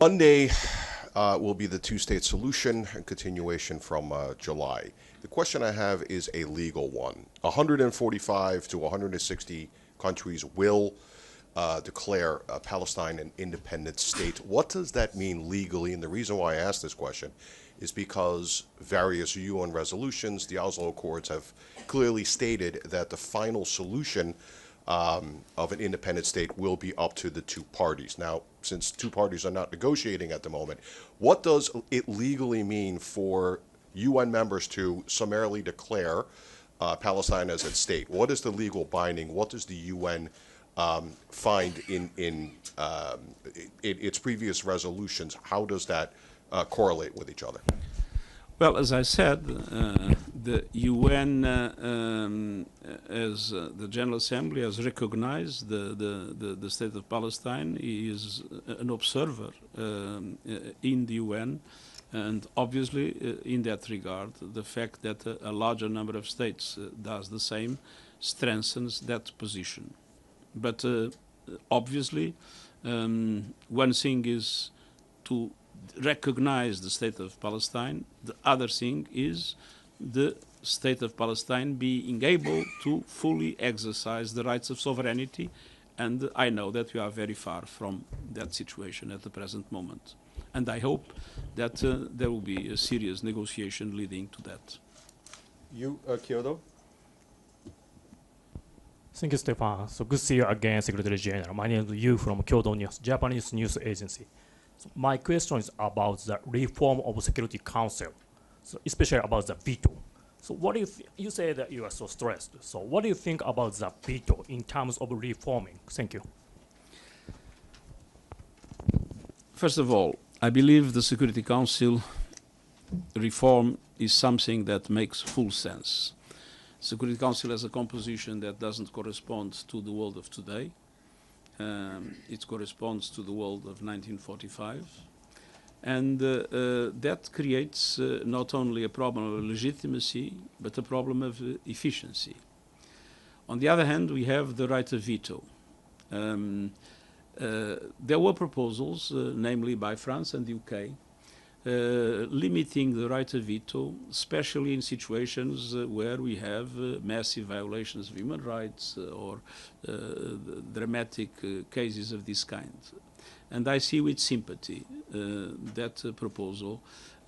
Monday will be the two-state solution, a continuation from July. The question I have is a legal one. 145 to 160 countries will declare Palestine an independent state. What does that mean legally? And the reason why I ask this question is because various UN resolutions, the Oslo Accords, have clearly stated that the final solution of an independent state will be up to the two parties. Now, since two parties are not negotiating at the moment, what does it legally mean for UN members to summarily declare Palestine as a state? What is the legal binding? What does the UN find in its previous resolutions? How does that correlate with each other? Well, as I said, the UN, as the General Assembly, has recognized the state of Palestine. He is an observer in the UN, and obviously, in that regard, the fact that a larger number of states does the same strengthens that position. But obviously, one thing is to recognize the state of Palestine. The other thing is the state of Palestine being able to fully exercise the rights of sovereignty, and I know that we are very far from that situation at the present moment. And I hope that there will be a serious negotiation leading to that. You, Kyoto? Thank you, Stefan. So good to see you again, Secretary General. My name is Yu from Kyoto News, Japanese news agency. So my question is about the reform of Security Council, so especially about the veto. So what do you say that you are so stressed? So what do you think about the veto in terms of reforming? Thank you. First of all, I believe the Security Council reform is something that makes full sense. Security Council has a composition that doesn't correspond to the world of today. It corresponds to the world of 1945. And that creates not only a problem of legitimacy, but a problem of efficiency. On the other hand, we have the right of veto. There were proposals, namely by France and the UK, limiting the right of veto, especially in situations where we have massive violations of human rights or dramatic cases of this kind. And I see with sympathy that proposal,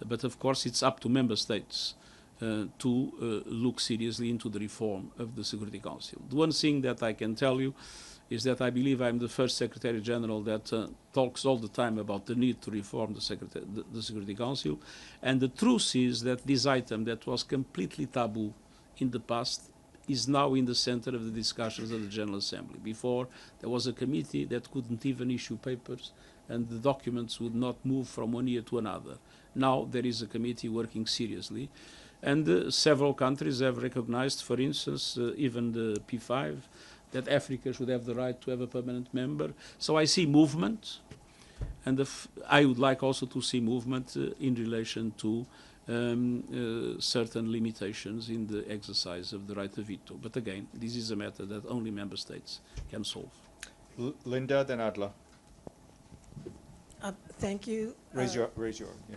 but of course it's up to member states to look seriously into the reform of the Security Council. The one thing that I can tell you is that I believe I'm the first Secretary General that talks all the time about the need to reform the Security Council. And the truth is that this item that was completely taboo in the past is now in the center of the discussions of the General Assembly. Before, there was a committee that couldn't even issue papers, and the documents would not move from one year to another. Now there is a committee working seriously. And several countries have recognized, for instance, even the P5, that Africa should have the right to have a permanent member. So I see movement, and I would like also to see movement in relation to certain limitations in the exercise of the right of veto. But again, this is a matter that only member states can solve. Linda, then Adla. Thank you. Raise your, yeah.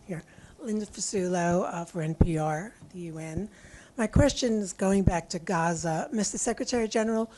Here. Linda Fasulo for NPR, the UN. My question is going back to Gaza. Mr. Secretary General,